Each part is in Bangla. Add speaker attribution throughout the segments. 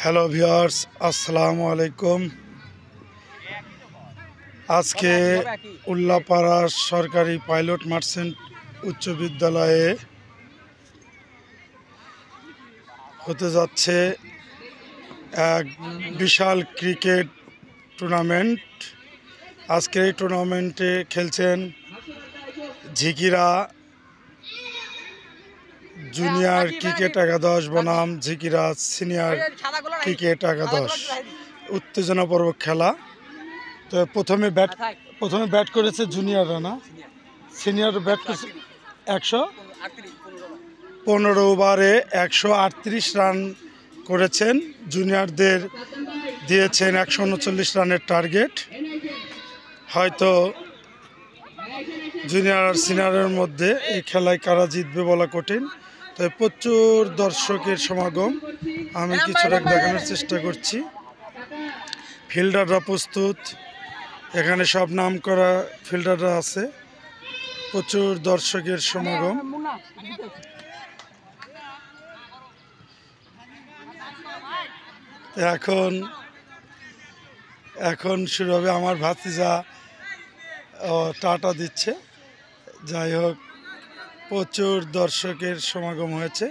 Speaker 1: হ্যালো ভিউয়ার্স, আসসালামু আলাইকুম। আজকে উল্লাপাড়া সরকারি পাইলট মার্চেন্ট উচ্চ বিদ্যালয়ে হতে যাচ্ছে এক বিশাল ক্রিকেট টুর্নামেন্ট। আজকের এই টুর্নামেন্টে খেলছেন ঝিকিরা জুনিয়র ক্রিকেট একাদশ বনাম ঝিকিরা সিনিয়র ক্রিকেট একাদশ। উত্তেজনাপূর্বক খেলা। তো প্রথমে ব্যাট করেছে জুনিয়ররা, না সিনিয়র ব্যাট করেছে 115 ওভারে 138 রান করেছেন। জুনিয়রদের দিয়েছেন 139 রানের টার্গেট। হয়তো জুনিয়র আর সিনিয়রের মধ্যে এই খেলায় কারা জিতবে বলা কঠিন। তবে প্রচুর দর্শকের সমাগম, আমি কিছুটা দেখানোর চেষ্টা করছি। ফিল্ডাররা প্রস্তুত, এখানে সব নাম করা ফিল্ডাররা আছে। প্রচুর দর্শকের সমাগম। এখন শুরু হবে। আমার ভাতিজা টাটা দিচ্ছে। যাই হোক, প্রচুর দর্শকের সমাগম হয়েছে।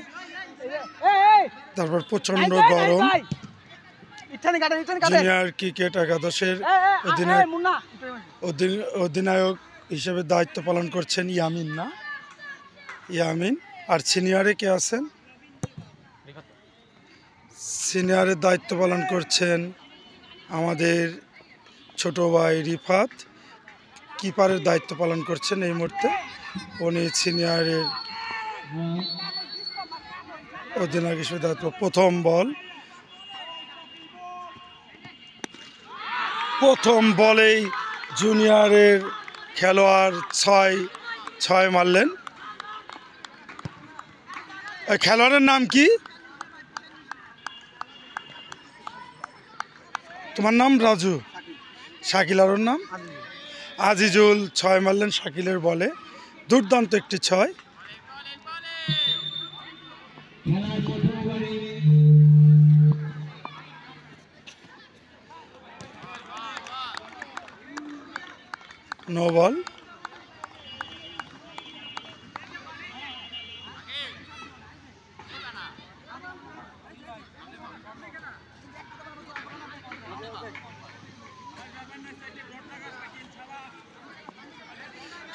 Speaker 1: তারপর প্রচণ্ড গরম। জুনিয়র ক্রিকেট একাদশের অধিনায়ক হিসেবে দায়িত্ব পালন করছেন ইয়ামিন। আর সিনিয়রে কে আছেন? সিনিয়রের দায়িত্ব পালন করছেন আমাদের ছোট ভাই রিফাত। কিপারের দায়িত্ব পালন করছেন এই মুহূর্তে উনি সিনিয়রের অধিনায়ক হিসেবে দায়িত্ব। প্রথম বলেই জুনিয়রের খেলোয়াড় ছয় মারলেন। খেলোয়াড়ের নাম কি? তোমার নাম? রাজু। শাকিল। আর ওর নাম আজিজুল। 6 মারলেন শাকিলের বলে। দুর্দান্ত একটি 6। No ball.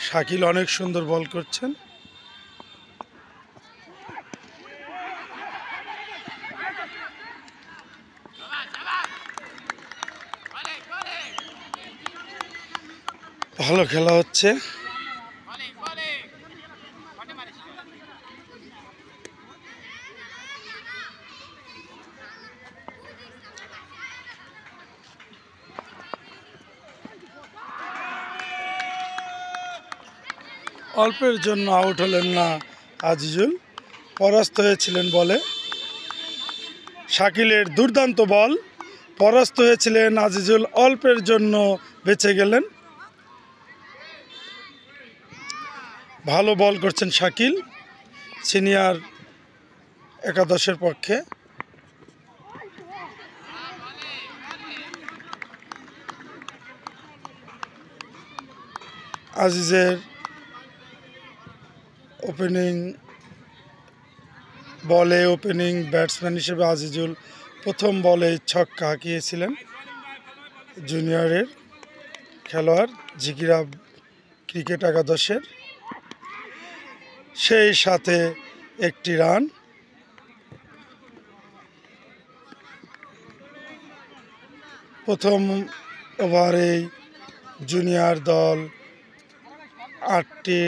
Speaker 1: শাকিল অনেক সুন্দর বল করছেন। ভালো খেলা হচ্ছে। অল্পের জন্য আউট হলেন না আজিজুল, পরাস্ত হয়েছিলেন বলে। শাকিলের দুর্দান্ত বল, পরাস্ত হয়েছিলেন আজিজুল, অল্পের জন্য বেঁচে গেলেন। ভালো বল করছেন শাকিল সিনিয়র একাদশের পক্ষে। আজিজের ওপেনিং ব্যাটসম্যান হিসেবে আজিজুল প্রথম বলে ছক্কা হাঁকিয়েছিলেন। জুনিয়রের খেলোয়াড় ঝিকিরা ক্রিকেট একাদশের, সেই সাথে একটি রান। প্রথম ওভারেই জুনিয়র দল 8টি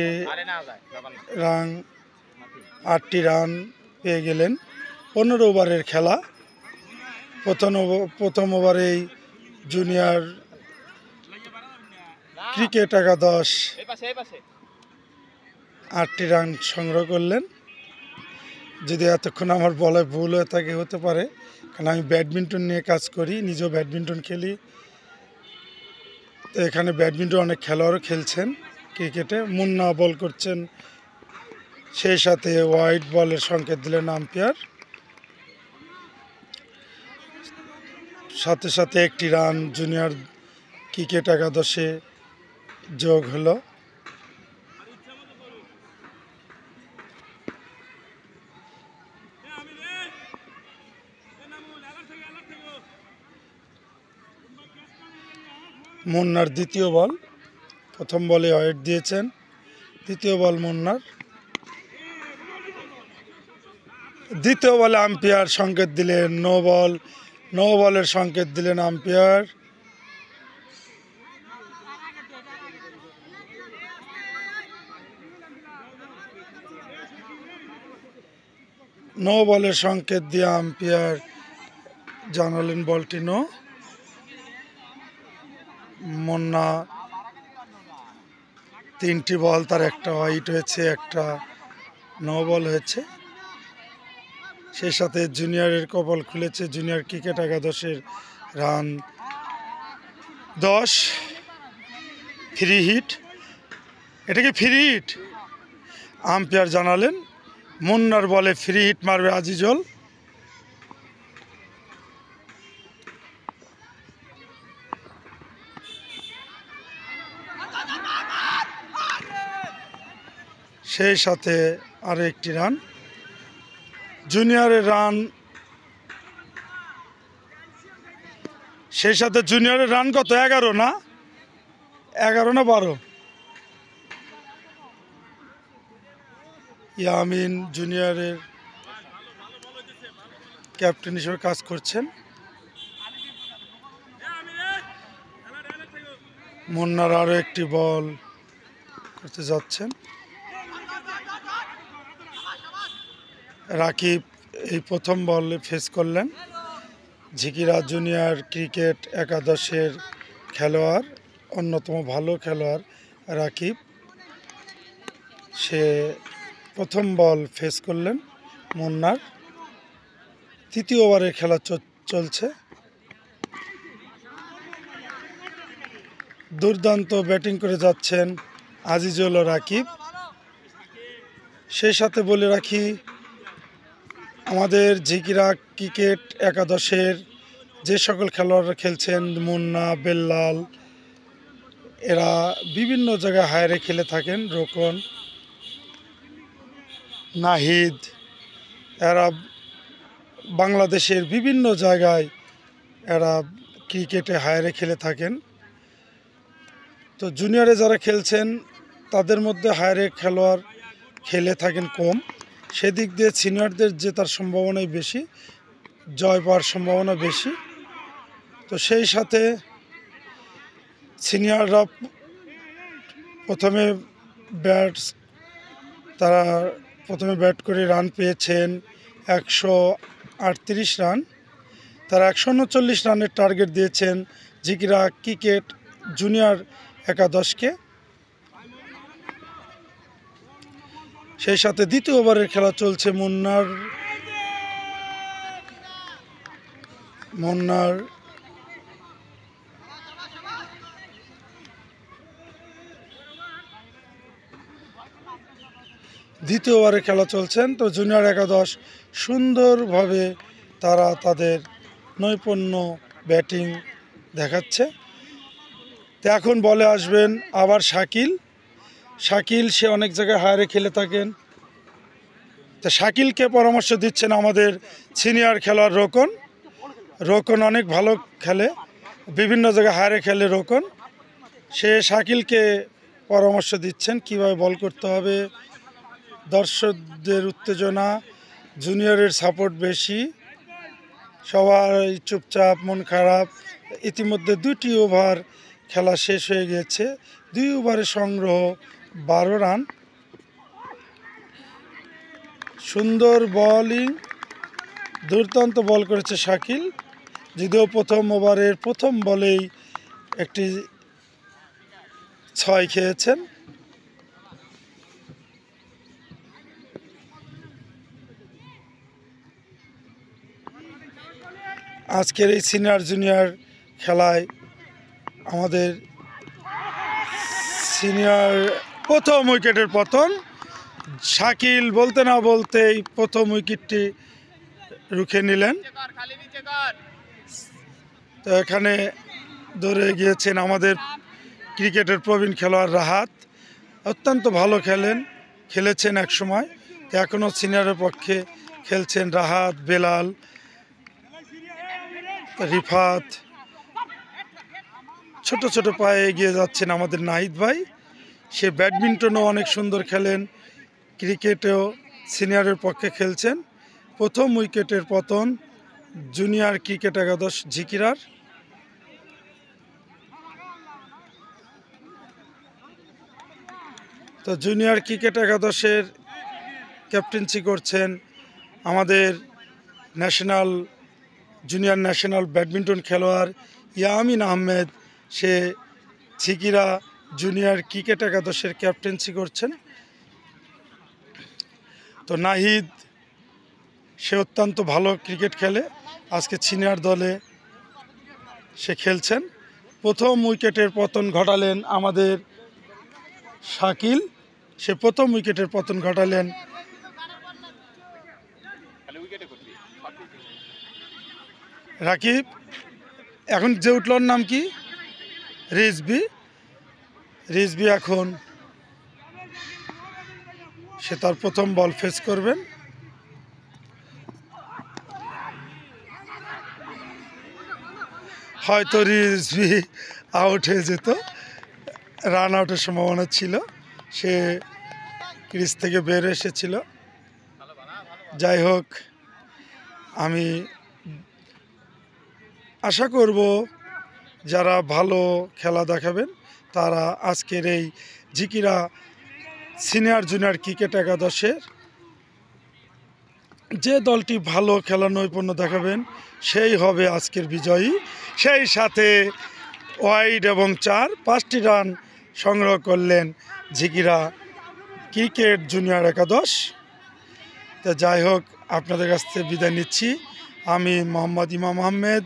Speaker 1: রান পেয়ে গেলেন। 15 ওভারের খেলা। প্রথম ওভারেই জুনিয়র ক্রিকেট একাদশ 8টি রান সংগ্রহ করলেন। যদি এতক্ষণ আমার বলে ভুল হয়ে থাকে, হতে পারে, কারণ আমি ব্যাডমিন্টন নিয়ে কাজ করি, নিজেও ব্যাডমিন্টন খেলি। তো এখানে ব্যাডমিন্টন অনেক খেলোয়াড়ও খেলছেন। ক্রিকেটে মুন্না বল করছেন, সেই সাথে হোয়াইট বলের সংকেত দিলেন আম্পায়ার। সাথে সাথে একটি রান জুনিয়র ক্রিকেট একাদশে যোগ হলো। মুন্নার দ্বিতীয় বল, প্রথম বলে ওয়েট দিয়েছেন, দ্বিতীয় বল মুন্নার। দ্বিতীয় বলে আম্পায়ার সংকেত দিলেন নো বল, নো বলের সংকেত দিলেন আম্পায়ার। নো বলের সংকেত দিয়ে আম্পায়ার জানালেন বলটি নো। মুন্না 3টি বল, তার একটা ওয়াইড হয়েছে, একটা নো বল হয়েছে। সেই সাথে জুনিয়রের কপাল খুলেছে, জুনিয়র ক্রিকেট একাদশের রান 10, ফ্রি হিট। এটা কি ফ্রি হিট? আম্পায়ার জানালেন মুন্নার বলে ফ্রি হিট মারবে আজিজুল। সেই সাথে আরো একটি রান, জুনিয়রের রান। সেই সাথে জুনিয়রের রান কত? 11 না 12? ইয়ামিন জুনিয়রের ক্যাপ্টেন হিসেবে কাজ করছেন। মুন্নার আরো একটি বল করতে যাচ্ছেন। রাকিব এই প্রথম বলে ফেস করলেন। ঝিকিরা জুনিয়র ক্রিকেট একাদশের খেলোয়াড়, অন্যতম ভালো খেলোয়াড় রাকিব, সে প্রথম বল ফেস করলেন মুন্নার। তৃতীয় ওভারের খেলা চলছে। দুর্দান্ত ব্যাটিং করে যাচ্ছেন আজিজুল ও রাকিব। সেই সাথে বলে রাখি, আমাদের ঝিকিরা ক্রিকেট একাদশের যে সকল খেলোয়াড়রা খেলছেন, মুন্না, বেল্লাল, এরা বিভিন্ন জায়গায় হায়ারে খেলে থাকেন, রোকন, নাহিদ, এরা বাংলাদেশের বিভিন্ন জায়গায় এরা ক্রিকেটে হায়ারে খেলে থাকেন। তো জুনিয়রে যারা খেলছেন তাদের মধ্যে হায়ারে খেলোয়াড় খেলে থাকেন কম, সেদিক দিয়ে সিনিয়রদের জেতার সম্ভাবনাই বেশি, জয় পাওয়ার সম্ভাবনা বেশি। তো সেই সাথে সিনিয়ররা তারা প্রথমে ব্যাট করে রান পেয়েছেন 138 রান। তারা 139 রানের টার্গেট দিয়েছেন ঝিকিরা ক্রিকেট জুনিয়র একাদশকে। সেই সাথে দ্বিতীয় ওভারের খেলা চলছে। মুন্নার দ্বিতীয় ওভারে খেলা চলছেন। তো জুনিয়র একাদশ সুন্দরভাবে তারা তাদের নৈপুণ্য ব্যাটিং দেখাচ্ছে। তো এখন বলে আসবেন আবার শাকিল। সে অনেক জায়গায় হায়ারে খেলে থাকেন। তো শাকিলকে পরামর্শ দিচ্ছেন আমাদের সিনিয়র খেলোয়াড় রোকন অনেক ভালো খেলে, বিভিন্ন জায়গায় হায়ারে খেলে রোকন। সে শাকিলকে পরামর্শ দিচ্ছেন কিভাবে বল করতে হবে। দর্শকদের উত্তেজনা, জুনিয়রের সাপোর্ট বেশি, সবাই চুপচাপ, মন খারাপ। ইতিমধ্যে 2টি ওভার খেলা শেষ হয়ে গেছে। 2 ওভারে সংগ্রহ 12 রান। সুন্দর বোলিং, দুর্দান্ত বল করেছে শাকিল। যদিও প্রথম ওভারের প্রথম বলেই একটি 6 খেয়েছেন। আজকের এই সিনিয়র জুনিয়র খেলায় আমাদের সিনিয়র প্রথম উইকেটের পতন। শাকিল বলতে না বলতেই প্রথম উইকেটটি রুখে নিলেন। তো এখানে দৌড়ে গিয়েছেন আমাদের ক্রিকেটের প্রবীণ খেলোয়াড় রাহাত, অত্যন্ত ভালো খেলেছেন এক সময়, তো এখনও সিনিয়রের পক্ষে খেলছেন রাহাত, বেলাল, রিফাত। ছোট ছোট পায়ে এগিয়ে যাচ্ছেন আমাদের নাহিদ ভাই, সে ব্যাডমিন্টনও অনেক সুন্দর খেলেন, ক্রিকেটেও সিনিয়রের পক্ষে খেলছেন। প্রথম উইকেটের পতন জুনিয়র ক্রিকেট একাদশ ঝিকিরার। তো জুনিয়র ক্রিকেট একাদশের ক্যাপ্টেন্সি করছেন আমাদের জুনিয়র ন্যাশনাল ব্যাডমিন্টন খেলোয়াড় ইয়ামিন আহমেদ, সে ঝিকিরা জুনিয়র ক্রিকেট একাদশের ক্যাপ্টেন্সি করছেন। তো নাহিদ, সে অত্যন্ত ভালো ক্রিকেট খেলে, আজকে সিনিয়র দলে সে খেলছেন। প্রথম উইকেটের পতন ঘটালেন আমাদের শাকিল, সে প্রথম উইকেটের পতন ঘটালেন। রাকিব, এখন যে উঠলোর নাম কি? রিজবি এখন সে তার প্রথম বল ফেস করবেন। হয়তো রিজবি আউট হয়ে যেত, রান আউটের সম্ভাবনা ছিল, সে ক্রিজ থেকে বের এসেছিল। যাই হোক, আমি আশা করব যারা ভালো খেলা দেখাবেন তারা আজকের এই ঝিকিরা সিনিয়র জুনিয়র ক্রিকেট একাদশের যে দলটি ভালো খেলা নৈপুণ্য দেখাবেন সেই হবে আজকের বিজয়ী। সেই সাথে ওয়াইড এবং 5টি রান সংগ্রহ করলেন ঝিকিরা ক্রিকেট জুনিয়র একাদশ। তো যাই হোক, আপনাদের কাছ থেকে বিদায় নিচ্ছি। আমি মোহাম্মদ ইমাম আহমেদ,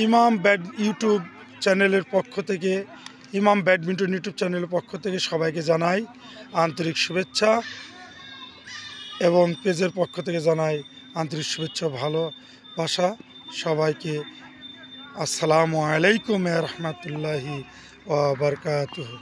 Speaker 1: ইমাম ইউটিউব চ্যানেলের পক্ষ থেকে, ইমাম ব্যাডমিন্টন ইউটিউব চ্যানেলের পক্ষ থেকে সবাইকে জানাই আন্তরিক শুভেচ্ছা, এবং পেজের পক্ষ থেকে জানাই আন্তরিক শুভেচ্ছা, ভালোবাসা সবাইকে। আসসালামু আলাইকুম ওয়া রাহমাতুল্লাহি ওয়া বারাকাতুহু।